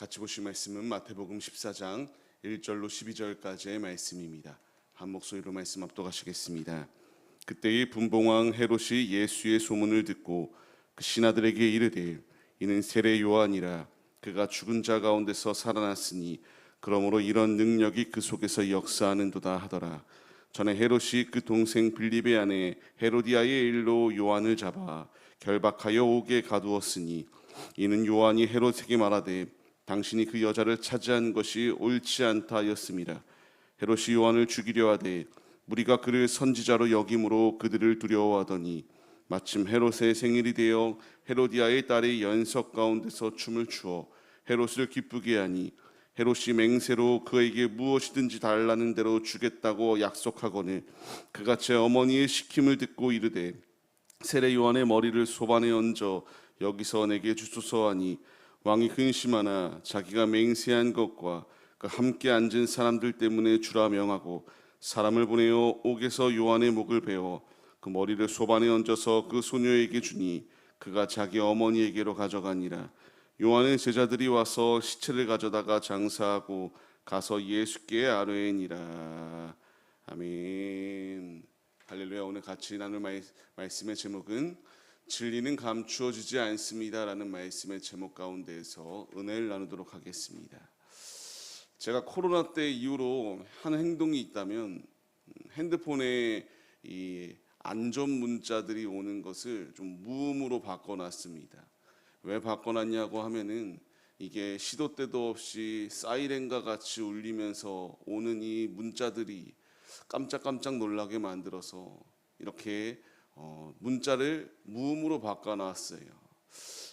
같이 보실 말씀은 마태복음 14장 1절로 12절까지의 말씀입니다. 한 목소리로 말씀 압독하시겠습니다. 그때의 분봉왕 헤롯이 예수의 소문을 듣고 그 신하들에게 이르되 이는 세례 요한이라 그가 죽은 자 가운데서 살아났으니 그러므로 이런 능력이 그 속에서 역사하는도다 하더라. 전에 헤롯이 그 동생 빌립의 아내 헤로디아의 일로 요한을 잡아 결박하여 옥에 가두었으니 이는 요한이 헤롯에게 말하되 당신이 그 여자를 차지한 것이 옳지 않다 하였음이라. 헤롯이 요한을 죽이려 하되 무리가 그를 선지자로 여김으로 그들을 두려워하더니 마침 헤롯의 생일이 되어 헤로디아의 딸이 연석 가운데서 춤을 추어 헤롯을 기쁘게 하니 헤롯이 맹세로 그에게 무엇이든지 달라는 대로 주겠다고 약속하거늘 그가 제 어머니의 시킴을 듣고 이르되 세례 요한의 머리를 소반에 얹어 여기서 내게 주소서 하니 왕이 근심하나 자기가 맹세한 것과 그 함께 앉은 사람들 때문에 주라 명하고 사람을 보내어 옥에서 요한의 목을 베어 그 머리를 소반에 얹어서 그 소녀에게 주니 그가 자기 어머니에게로 가져가니라. 요한의 제자들이 와서 시체를 가져다가 장사하고 가서 예수께 아뢰니라. 아멘. 할렐루야. 오늘 같이 나눌 말씀의 제목은 진리는 감추어지지 않습니다라는 말씀의 제목 가운데에서 은혜를 나누도록 하겠습니다. 제가 코로나 때 이후로 한 행동이 있다면 핸드폰에 이 안전 문자들이 오는 것을 좀 무음으로 바꿔놨습니다. 왜 바꿔놨냐고 하면은 이게 시도 때도 없이 사이렌과 같이 울리면서 오는 이 문자들이 깜짝깜짝 놀라게 만들어서 이렇게 문자를 무음으로 바꿔놨어요.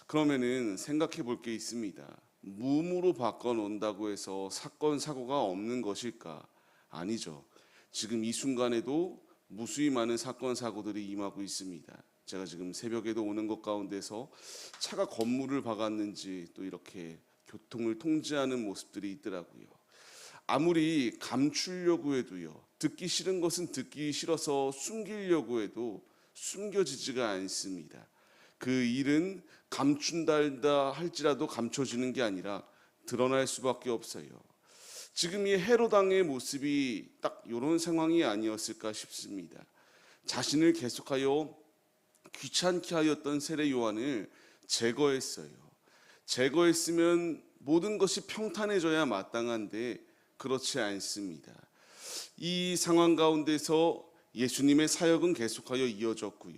그러면은 생각해 볼 게 있습니다. 무음으로 바꿔놓는다고 해서 사건 사고가 없는 것일까? 아니죠. 지금 이 순간에도 무수히 많은 사건 사고들이 임하고 있습니다. 제가 지금 새벽에도 오는 것 가운데서 차가 건물을 박았는지 또 이렇게 교통을 통제하는 모습들이 있더라고요. 아무리 감추려고 해도요, 듣기 싫은 것은 듣기 싫어서 숨기려고 해도 숨겨지지가 않습니다. 그 일은 감춘다 할지라도 감춰지는 게 아니라 드러날 수밖에 없어요. 지금 이 헤롯 왕의 모습이 딱 이런 상황이 아니었을까 싶습니다. 자신을 계속하여 귀찮게 하였던 세례 요한을 제거했어요. 제거했으면 모든 것이 평탄해져야 마땅한데 그렇지 않습니다. 이 상황 가운데서 예수님의 사역은 계속하여 이어졌고요.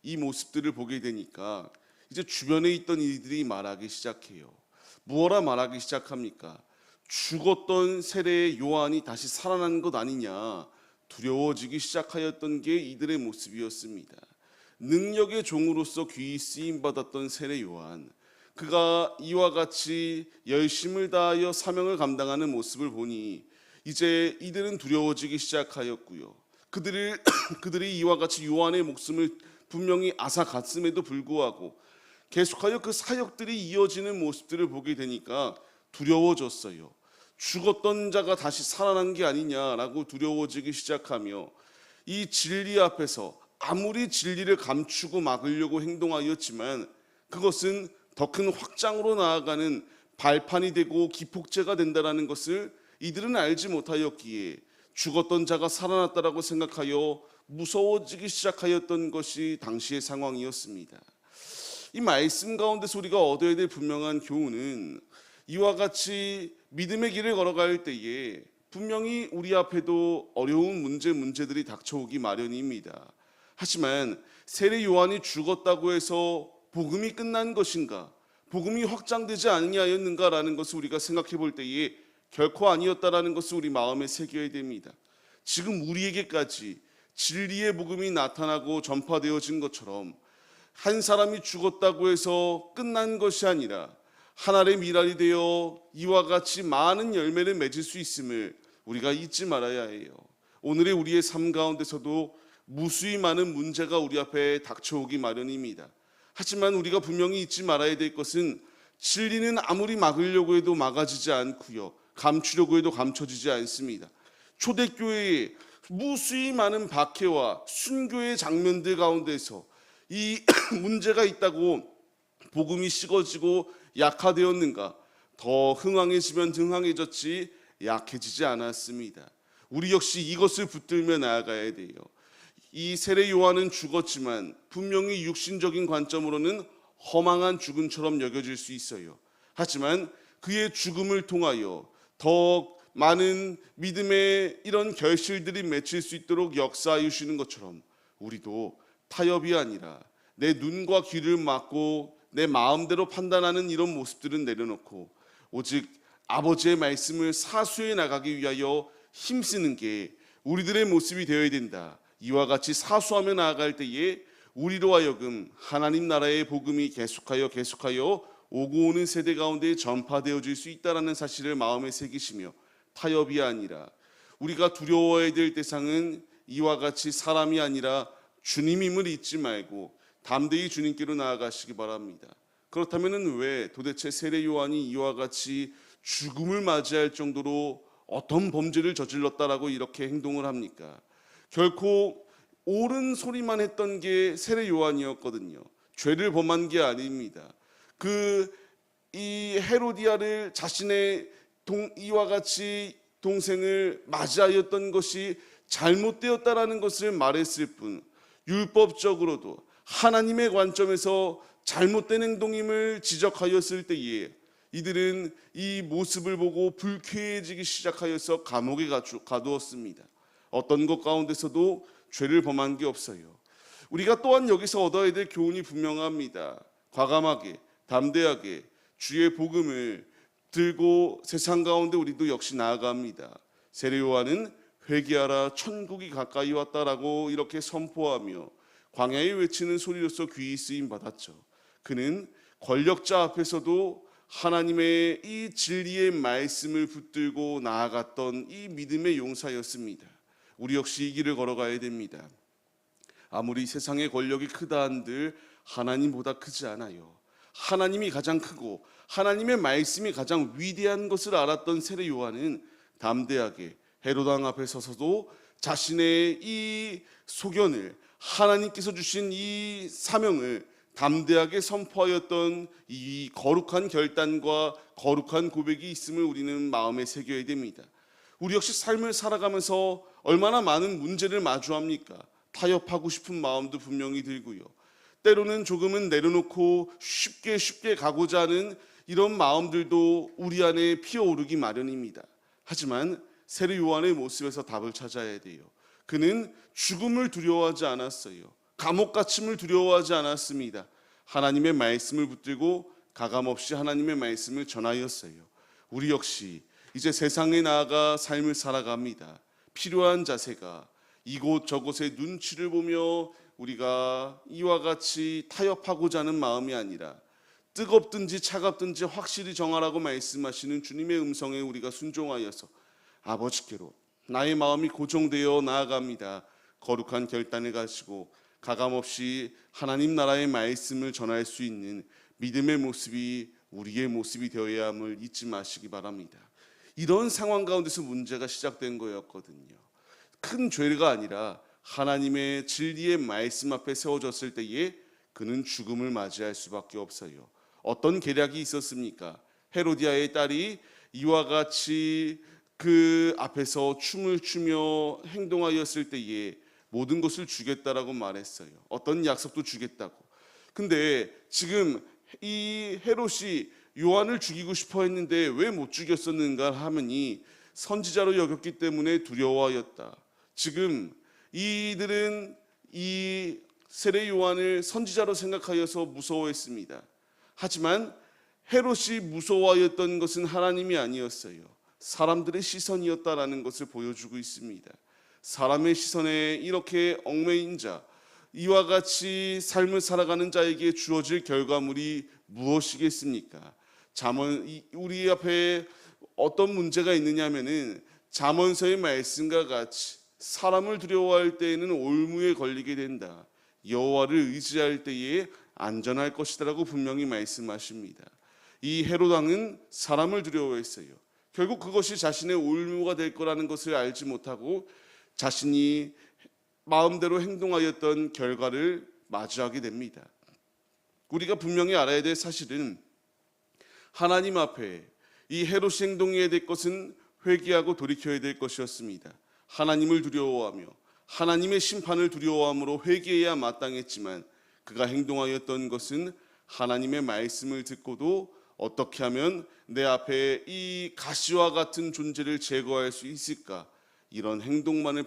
이 모습들을 보게 되니까 이제 주변에 있던 이들이 말하기 시작해요. 무엇라 말하기 시작합니까? 죽었던 세례 요한이 다시 살아난 것 아니냐, 두려워지기 시작하였던 게 이들의 모습이었습니다. 능력의 종으로서 귀히 쓰임받았던 세례 요한, 그가 이와 같이 열심을 다하여 사명을 감당하는 모습을 보니 이제 이들은 두려워지기 시작하였고요. 그들이 이와 같이 요한의 목숨을 분명히 앗아갔음에도 불구하고 계속하여 그 사역들이 이어지는 모습들을 보게 되니까 두려워졌어요. 죽었던 자가 다시 살아난 게 아니냐라고 두려워지기 시작하며 이 진리 앞에서 아무리 진리를 감추고 막으려고 행동하였지만 그것은 더 큰 확장으로 나아가는 발판이 되고 기폭제가 된다는 것을 이들은 알지 못하였기에 죽었던 자가 살아났다라고 생각하여 무서워지기 시작하였던 것이 당시의 상황이었습니다. 이 말씀 가운데서 우리가 얻어야 될 분명한 교훈은 이와 같이 믿음의 길을 걸어갈 때에 분명히 우리 앞에도 어려운 문제들이 닥쳐오기 마련입니다. 하지만 세례 요한이 죽었다고 해서 복음이 끝난 것인가? 복음이 확장되지 아니하였는가라는 것을 우리가 생각해 볼 때에 결코 아니었다라는 것을 우리 마음에 새겨야 됩니다. 지금 우리에게까지 진리의 복음이 나타나고 전파되어진 것처럼 한 사람이 죽었다고 해서 끝난 것이 아니라 하나의 미랄이 되어 이와 같이 많은 열매를 맺을 수 있음을 우리가 잊지 말아야 해요. 오늘의 우리의 삶 가운데서도 무수히 많은 문제가 우리 앞에 닥쳐오기 마련입니다. 하지만 우리가 분명히 잊지 말아야 될 것은 진리는 아무리 막으려고 해도 막아지지 않고요, 감추려고 해도 감춰지지 않습니다. 초대교회에 무수히 많은 박해와 순교의 장면들 가운데서 이 문제가 있다고 복음이 식어지고 약화되었는가? 더 흥황해지면 등황해졌지 약해지지 않았습니다. 우리 역시 이것을 붙들며 나아가야 돼요. 이 세례 요한은 죽었지만 분명히 육신적인 관점으로는 허망한 죽음처럼 여겨질 수 있어요. 하지만 그의 죽음을 통하여 더 많은 믿음의 이런 결실들이 맺힐 수 있도록 역사하여 주시는 것처럼 우리도 타협이 아니라 내 눈과 귀를 막고 내 마음대로 판단하는 이런 모습들은 내려놓고 오직 아버지의 말씀을 사수해 나가기 위하여 힘쓰는 게 우리들의 모습이 되어야 된다. 이와 같이 사수하며 나아갈 때에 우리로 하여금 하나님 나라의 복음이 계속하여 오고 오는 세대 가운데 전파되어질 수 있다는 사실을 마음에 새기시며 타협이 아니라 우리가 두려워해야 될 대상은 이와 같이 사람이 아니라 주님임을 잊지 말고 담대히 주님께로 나아가시기 바랍니다. 그렇다면 왜 도대체 세례 요한이 이와 같이 죽음을 맞이할 정도로 어떤 범죄를 저질렀다라고 이렇게 행동을 합니까? 결코 옳은 소리만 했던 게 세례 요한이었거든요. 죄를 범한 게 아닙니다. 이 헤로디아를 자신의 이와 같이 동생을 맞이하였던 것이 잘못되었다라는 것을 말했을 뿐 율법적으로도 하나님의 관점에서 잘못된 행동임을 지적하였을 때에 이들은 이 모습을 보고 불쾌해지기 시작하여서 감옥에 가두었습니다. 어떤 것 가운데서도 죄를 범한 게 없어요. 우리가 또한 여기서 얻어야 될 교훈이 분명합니다. 과감하게 담대하게 주의 복음을 들고 세상 가운데 우리도 역시 나아갑니다. 세례 요한은 회개하라 천국이 가까이 왔다라고 이렇게 선포하며 광야에 외치는 소리로서 귀히 쓰임 받았죠. 그는 권력자 앞에서도 하나님의 이 진리의 말씀을 붙들고 나아갔던 이 믿음의 용사였습니다. 우리 역시 이 길을 걸어가야 됩니다. 아무리 세상의 권력이 크다 한들 하나님보다 크지 않아요. 하나님이 가장 크고 하나님의 말씀이 가장 위대한 것을 알았던 세례 요한은 담대하게 헤롯 왕 앞에 서서도 자신의 이 소견을 하나님께서 주신 이 사명을 담대하게 선포하였던 이 거룩한 결단과 거룩한 고백이 있음을 우리는 마음에 새겨야 됩니다. 우리 역시 삶을 살아가면서 얼마나 많은 문제를 마주합니까? 타협하고 싶은 마음도 분명히 들고요. 때로는 조금은 내려놓고 쉽게 가고자 하는 이런 마음들도 우리 안에 피어오르기 마련입니다. 하지만 세례 요한의 모습에서 답을 찾아야 돼요. 그는 죽음을 두려워하지 않았어요. 감옥 갇힘을 두려워하지 않았습니다. 하나님의 말씀을 붙들고 가감없이 하나님의 말씀을 전하였어요. 우리 역시 이제 세상에 나아가 삶을 살아갑니다. 필요한 자세가 이곳저곳의 눈치를 보며 우리가 이와 같이 타협하고자 하는 마음이 아니라 뜨겁든지 차갑든지 확실히 정하라고 말씀하시는 주님의 음성에 우리가 순종하여서 아버지께로 나의 마음이 고정되어 나아갑니다. 거룩한 결단을 가지고 가감없이 하나님 나라의 말씀을 전할 수 있는 믿음의 모습이 우리의 모습이 되어야 함을 잊지 마시기 바랍니다. 이런 상황 가운데서 문제가 시작된 거였거든요. 큰 죄가 아니라 하나님의 진리의 말씀 앞에 세워졌을 때에 그는 죽음을 맞이할 수밖에 없어요. 어떤 계략이 있었습니까? 헤로디아의 딸이 이와 같이 그 앞에서 춤을 추며 행동하였을 때에 모든 것을 주겠다라고 말했어요. 어떤 약속도 주겠다고. 근데 지금 이 헤롯이 요한을 죽이고 싶어 했는데 왜 못 죽였었는가 하면이 선지자로 여겼기 때문에 두려워하였다. 지금 이들은 이 세례 요한을 선지자로 생각하여서 무서워했습니다. 하지만 헤롯이 무서워하였던 것은 하나님이 아니었어요. 사람들의 시선이었다라는 것을 보여주고 있습니다. 사람의 시선에 이렇게 얽매인 자, 이와 같이 삶을 살아가는 자에게 주어질 결과물이 무엇이겠습니까? 우리 앞에 어떤 문제가 있느냐면은 잠언서의 말씀과 같이 사람을 두려워할 때에는 올무에 걸리게 된다. 여호와를 의지할 때에 안전할 것이다라고 분명히 말씀하십니다. 이 헤롯 왕은 사람을 두려워했어요. 결국 그것이 자신의 올무가 될 거라는 것을 알지 못하고 자신이 마음대로 행동하였던 결과를 마주하게 됩니다. 우리가 분명히 알아야 될 사실은 하나님 앞에 이 헤롯이 행동해야 될 것은 회개하고 돌이켜야 될 것이었습니다. 하나님을 두려워하며 하나님의 심판을 두려워함으로 회개해야 마땅했지만 그가 행동하였던 것은 하나님의 말씀을 듣고도 어떻게 하면 내 앞에 이 가시와 같은 존재를 제거할 수 있을까? 이런 행동만을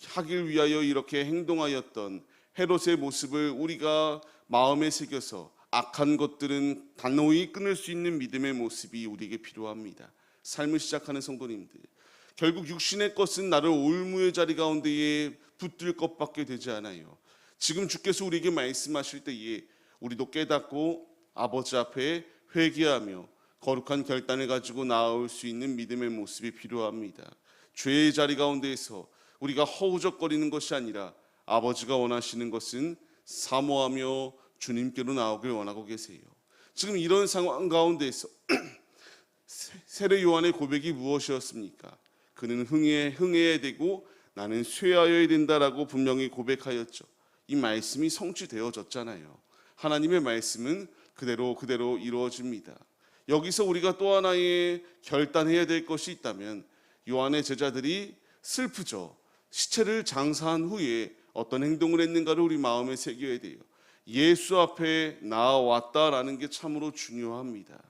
하길 위하여 이렇게 행동하였던 헤롯의 모습을 우리가 마음에 새겨서 악한 것들은 단호히 끊을 수 있는 믿음의 모습이 우리에게 필요합니다. 삶을 시작하는 성도님들, 결국 육신의 것은 나를 올무의 자리 가운데에 붙들 것밖에 되지 않아요. 지금 주께서 우리에게 말씀하실 때에 우리도 깨닫고 아버지 앞에 회개하며 거룩한 결단을 가지고 나아올 수 있는 믿음의 모습이 필요합니다. 죄의 자리 가운데에서 우리가 허우적거리는 것이 아니라 아버지가 원하시는 것은 사모하며 주님께로 나오길 원하고 계세요. 지금 이런 상황 가운데에서 세례 요한의 고백이 무엇이었습니까? 그는 흥해야 되고 나는 쇠하여야 된다라고 분명히 고백하였죠. 이 말씀이 성취되어졌잖아요. 하나님의 말씀은 그대로 이루어집니다. 여기서 우리가 또 하나의 결단해야 될 것이 있다면 요한의 제자들이 슬프죠. 시체를 장사한 후에 어떤 행동을 했는가를 우리 마음에 새겨야 돼요. 예수 앞에 나아왔다라는 게 참으로 중요합니다.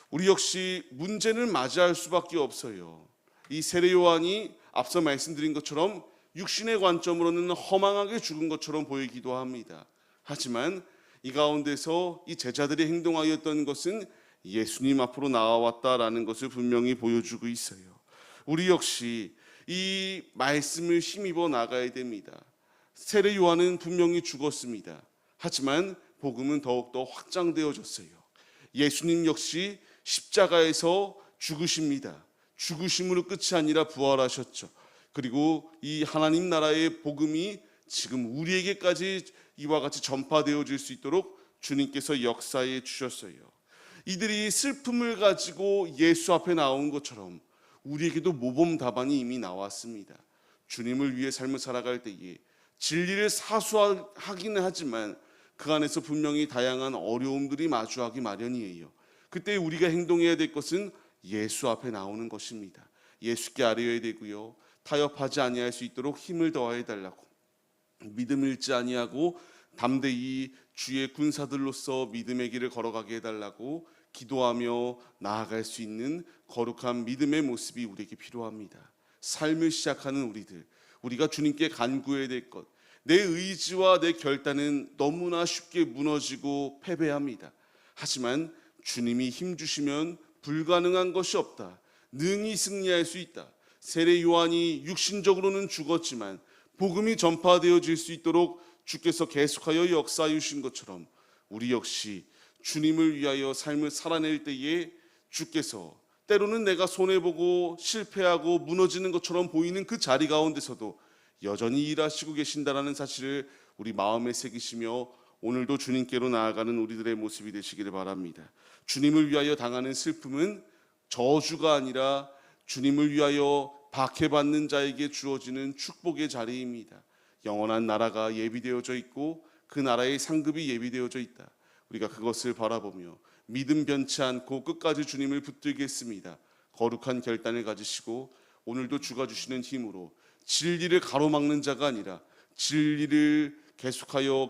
우리 역시 문제를 맞이할 수밖에 없어요. 이 세례 요한이 앞서 말씀드린 것처럼 육신의 관점으로는 허망하게 죽은 것처럼 보이기도 합니다. 하지만 이 가운데서 이 제자들이 행동하였던 것은 예수님 앞으로 나아왔다라는 것을 분명히 보여주고 있어요. 우리 역시 이 말씀을 힘입어 나가야 됩니다. 세례 요한은 분명히 죽었습니다. 하지만 복음은 더욱더 확장되어졌어요. 예수님 역시 십자가에서 죽으십니다. 죽으심으로 끝이 아니라 부활하셨죠. 그리고 이 하나님 나라의 복음이 지금 우리에게까지 이와 같이 전파되어질 수 있도록 주님께서 역사해 주셨어요. 이들이 슬픔을 가지고 예수 앞에 나온 것처럼 우리에게도 모범 답안이 이미 나왔습니다. 주님을 위해 삶을 살아갈 때에 진리를 사수하기는 하지만 그 안에서 분명히 다양한 어려움들이 마주하기 마련이에요. 그때 우리가 행동해야 될 것은 예수 앞에 나오는 것입니다. 예수께 아뢰어야 되고요. 타협하지 아니할 수 있도록 힘을 더하여 달라고, 믿음을 잃지 아니하고 담대히 주의 군사들로서 믿음의 길을 걸어가게 해달라고 기도하며 나아갈 수 있는 거룩한 믿음의 모습이 우리에게 필요합니다. 삶을 시작하는 우리가 주님께 간구해야 될 것, 내 의지와 내 결단은 너무나 쉽게 무너지고 패배합니다. 하지만 주님이 힘주시면 불가능한 것이 없다. 능히 승리할 수 있다. 세례 요한이 육신적으로는 죽었지만 복음이 전파되어질 수 있도록 주께서 계속하여 역사해 주신 것처럼 우리 역시 주님을 위하여 삶을 살아낼 때에 주께서 때로는 내가 손해보고 실패하고 무너지는 것처럼 보이는 그 자리 가운데서도 여전히 일하시고 계신다는 사실을 우리 마음에 새기시며 오늘도 주님께로 나아가는 우리들의 모습이 되시기를 바랍니다. 주님을 위하여 당하는 슬픔은 저주가 아니라 주님을 위하여 박해받는 자에게 주어지는 축복의 자리입니다. 영원한 나라가 예비되어져 있고 그 나라의 상급이 예비되어져 있다. 우리가 그것을 바라보며 믿음 변치 않고 끝까지 주님을 붙들겠습니다. 거룩한 결단을 가지시고 오늘도 주가 주시는 힘으로 진리를 가로막는 자가 아니라 진리를 계속하여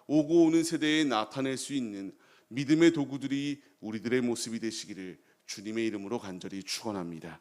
오고 오는 세대에 나타낼 수 있는 믿음의 도구들이 우리들의 모습이 되시기를 주님의 이름으로 간절히 축원합니다.